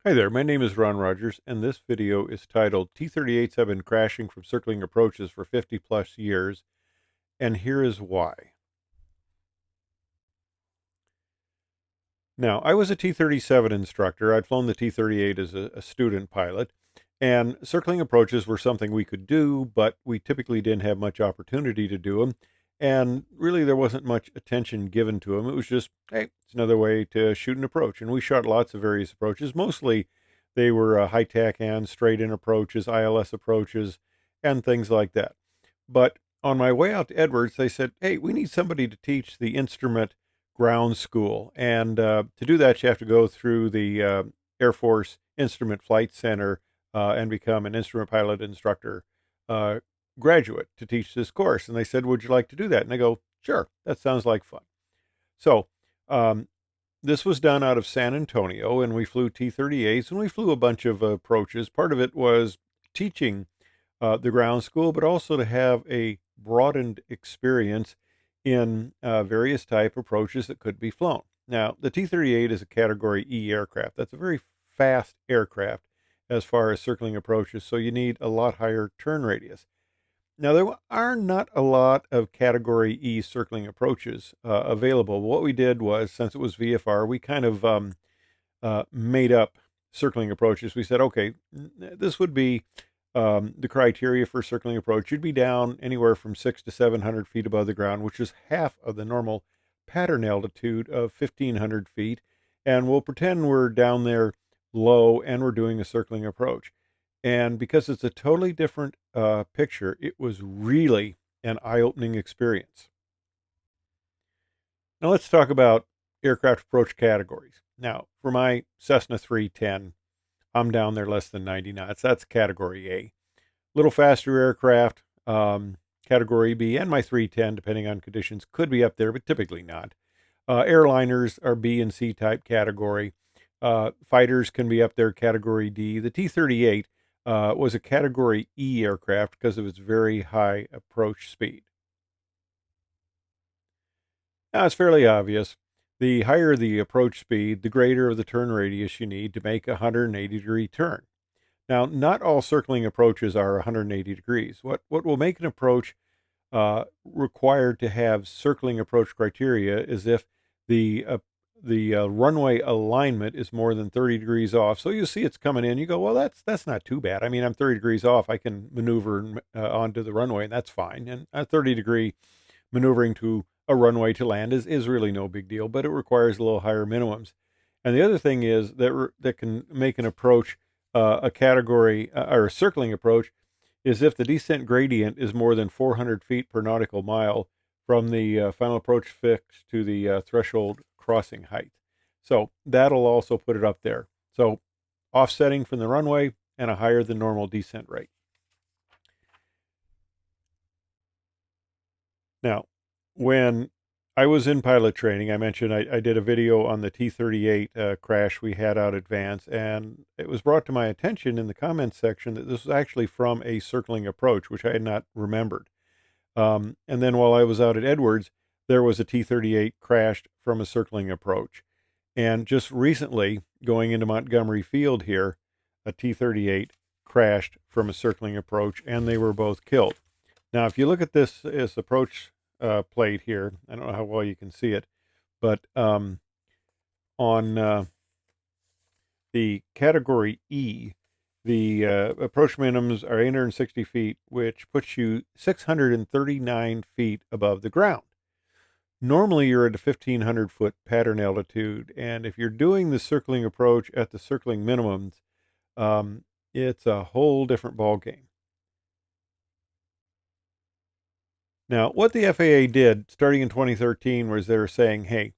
Hi there, my name is Ron Rogers, and this video is titled T-38s have been crashing from circling approaches for 50 plus years, and here is why. Now, I was a T-37 instructor. I'd flown the T-38 as a student pilot, and circling approaches were something we could do, but we typically didn't have much opportunity to do them, and really there wasn't much attention given to them. It was just, hey, it's another way to shoot an approach, and we shot lots of various approaches. Mostly they were high-tack and straight-in approaches, ILS approaches, and things like that. But on my way out to Edwards, they said, hey, we need somebody to teach the instrument ground school. And to do that, you have to go through the Air Force Instrument Flight Center and become an instrument pilot instructor uh, graduate to teach this course. And they said, would you like to do that? And I go, sure, that sounds like fun. So um, this was done out of San Antonio, and we flew T-38s, and we flew a bunch of approaches. Part of it was teaching the ground school, but also to have a broadened experience in various type approaches that could be flown. Now, the T-38 is a Category E aircraft. That's a very fast aircraft as far as circling approaches, so you need a lot higher turn radius. Now, there are not a lot of Category E circling approaches available. What we did was, since it was VFR, we kind of made up circling approaches. We said, okay, this would be the criteria for circling approach. You'd be down anywhere from 600 to 700 feet above the ground, which is half of the normal pattern altitude of 1,500 feet. And we'll pretend we're down there low and we're doing a circling approach. And because it's a totally different picture, it was really an eye-opening experience. Now let's talk about aircraft approach categories. Now, for my Cessna 310, I'm down there less than 90 knots. That's Category A. Little faster aircraft, Category B, and my 310, depending on conditions, could be up there, but typically not. Airliners are B and C type category. Fighters can be up there, Category D. The T-38 was a Category E aircraft because of its very high approach speed. Now, it's fairly obvious. The higher the approach speed, the greater the turn radius you need to make a 180-degree turn. Now, not all circling approaches are 180 degrees. What will make an approach required to have circling approach criteria is if the runway alignment is more than 30 degrees off. So you see it's coming in, you go, well, that's not too bad. I mean, I'm 30 degrees off. I can maneuver onto the runway, and that's fine. And a 30-degree maneuvering to a runway to land is really no big deal, but it requires a little higher minimums. And the other thing is that can make an approach a category or a circling approach is if the descent gradient is more than 400 feet per nautical mile from the final approach fix to the threshold crossing height. So that'll also put it up there. So offsetting from the runway and a higher than normal descent rate. Now, when I was in pilot training, I mentioned I did a video on the T-38 crash we had out at Vance, and it was brought to my attention in the comments section that this was actually from a circling approach, which I had not remembered. And then while I was out at Edwards, there was a T-38 crashed from a circling approach. And just recently, going into Montgomery Field here, a T-38 crashed from a circling approach, and they were both killed. Now, if you look at this approach plate here, I don't know how well you can see it, but on the Category E, the approach minimums are 860 feet, which puts you 639 feet above the ground. Normally, you're at a 1,500-foot pattern altitude, and if you're doing the circling approach at the circling minimums, it's a whole different ball game. Now, what the FAA did starting in 2013 was they were saying, hey,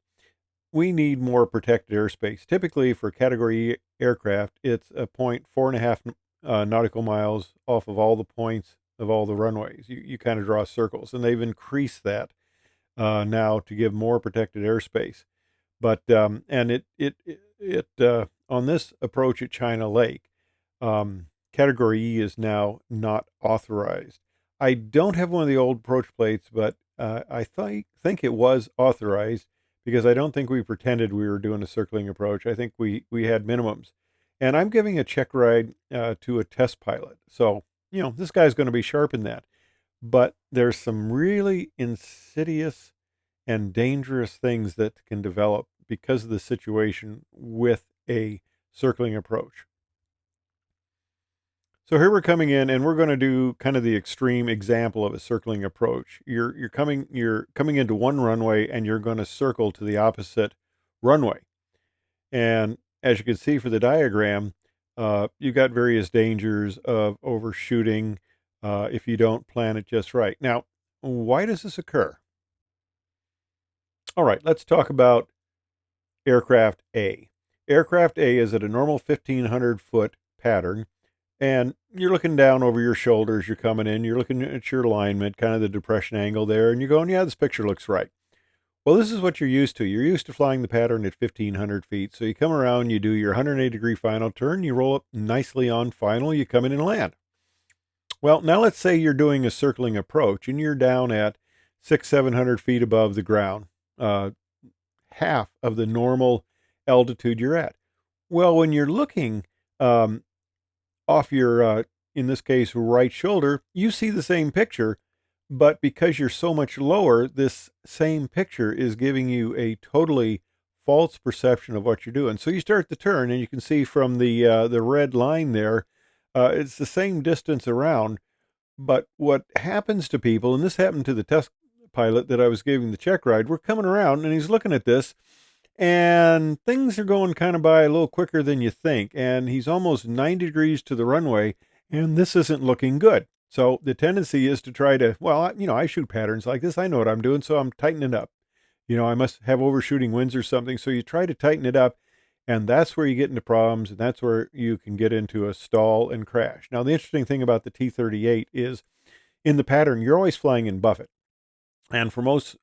we need more protected airspace. Typically, for Category E aircraft, it's a point 4.5 nautical miles off of all the points of all the runways. You kind of draw circles, and they've increased that now to give more protected airspace. But and it on this approach at China Lake, Category E is now not authorized. I don't have one of the old approach plates, but I think it was authorized because I don't think we pretended we were doing a circling approach. I think we had minimums. and I'm giving a check ride to a test pilot. So, this guy's going to be sharp in that. But there's some really insidious and dangerous things that can develop because of the situation with a circling approach. So here we're coming in and we're going to do kind of the extreme example of a circling approach. You're coming into one runway and you're going to circle to the opposite runway. And as you can see for the diagram, you've got various dangers of overshooting if you don't plan it just right. Now, why does this occur? All right, let's talk about aircraft A. Aircraft A is at a normal 1,500-foot pattern, and you're looking down over your shoulders. You're coming in, you're looking at your alignment, kind of the depression angle there, and you're going, yeah, this picture looks right. Well, this is what you're used to. You're used to flying the pattern at 1,500 feet. So you come around, you do your 180-degree final turn, you roll up nicely on final, you come in and land. Well, now let's say you're doing a circling approach and you're down at 700 feet above the ground, half of the normal altitude you're at. Well, when you're looking um, off your, in this case, right shoulder, you see the same picture, but because you're so much lower, this same picture is giving you a totally false perception of what you're doing. So you start the turn, and you can see from the red line there, it's the same distance around. But what happens to people, and this happened to the test pilot that I was giving the check ride, we're coming around, and he's looking at this, and things are going kind of by a little quicker than you think. And he's almost 90 degrees to the runway, and this isn't looking good. So the tendency is to try to, well, I shoot patterns like this. I know what I'm doing, so I'm tightening up. I must have overshooting winds or something. So you try to tighten it up, and that's where you get into problems, and that's where you can get into a stall and crash. Now, the interesting thing about the T-38 is in the pattern, you're always flying in buffet. And for most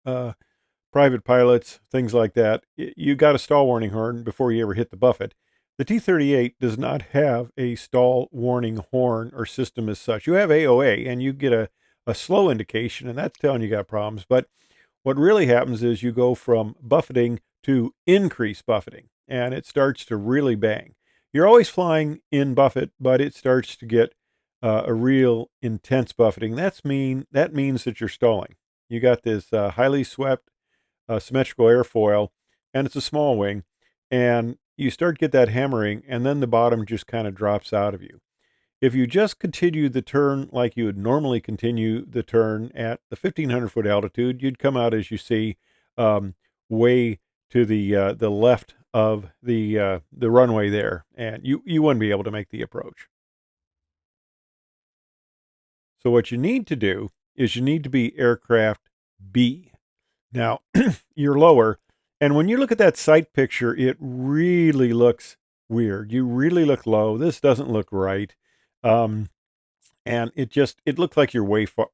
private pilots, things like that, you got a stall warning horn before you ever hit the buffet. The T-38 does not have a stall warning horn or system as such. You have AOA, and you get a slow indication, and that's telling you got problems. But what really happens is you go from buffeting to increased buffeting, and it starts to really bang. You're always flying in buffet, but it starts to get a real intense buffeting. That means that you're stalling. You got this highly swept symmetrical airfoil, and it's a small wing, and you start to get that hammering, and then the bottom just kind of drops out of you. If you just continue the turn like you would normally continue the turn at the 1,500-foot altitude, you'd come out, as you see, way to the left of the runway there, and you wouldn't be able to make the approach. So what you need to do is you need to be aircraft B. Now, you're lower, and when you look at that sight picture, it really looks weird. You really look low. This doesn't look right. Um, and it looks like you're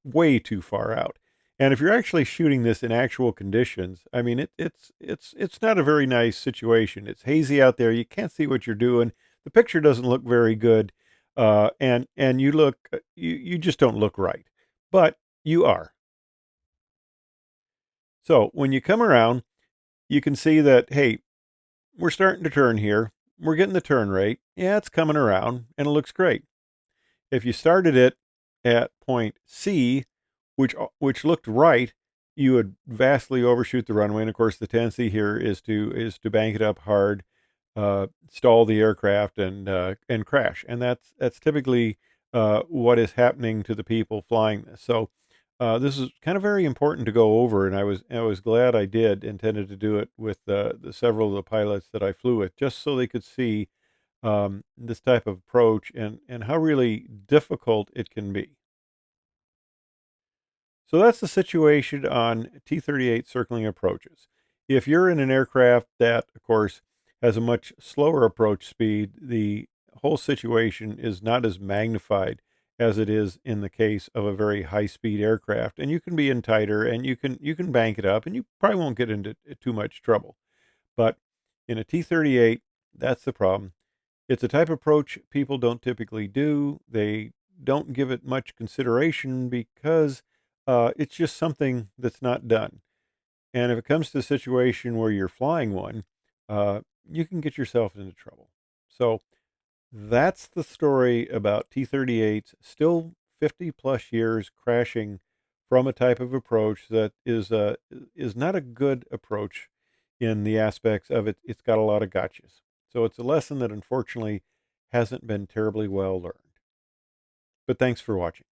way too far out. And if you're actually shooting this in actual conditions, I mean, it's not a very nice situation. It's hazy out there. You can't see what you're doing. The picture doesn't look very good, and you just don't look right. But you are. So when you come around, you can see that, hey, we're starting to turn here. We're getting the turn rate. Yeah, it's coming around, and it looks great. If you started it at point C, which looked right, you would vastly overshoot the runway. And of course, the tendency here is to bank it up hard, stall the aircraft, and crash. And that's typically what is happening to the people flying this. So this is kind of very important to go over, and I was glad I did. Intended to do it with the several of the pilots that I flew with, just so they could see this type of approach and how really difficult it can be. So that's the situation on T-38 circling approaches. If you're in an aircraft that, of course, has a much slower approach speed, the whole situation is not as magnified as it is in the case of a very high-speed aircraft. And you can be in tighter, and you can bank it up, and you probably won't get into too much trouble. But in a T-38, that's the problem. It's a type of approach people don't typically do. They don't give it much consideration because it's just something that's not done. And if it comes to a situation where you're flying one, you can get yourself into trouble. So That's the story about T-38s, still 50 plus years crashing from a type of approach that is not a good approach in the aspects of it. It's got a lot of gotchas. So it's a lesson that unfortunately hasn't been terribly well learned. But thanks for watching.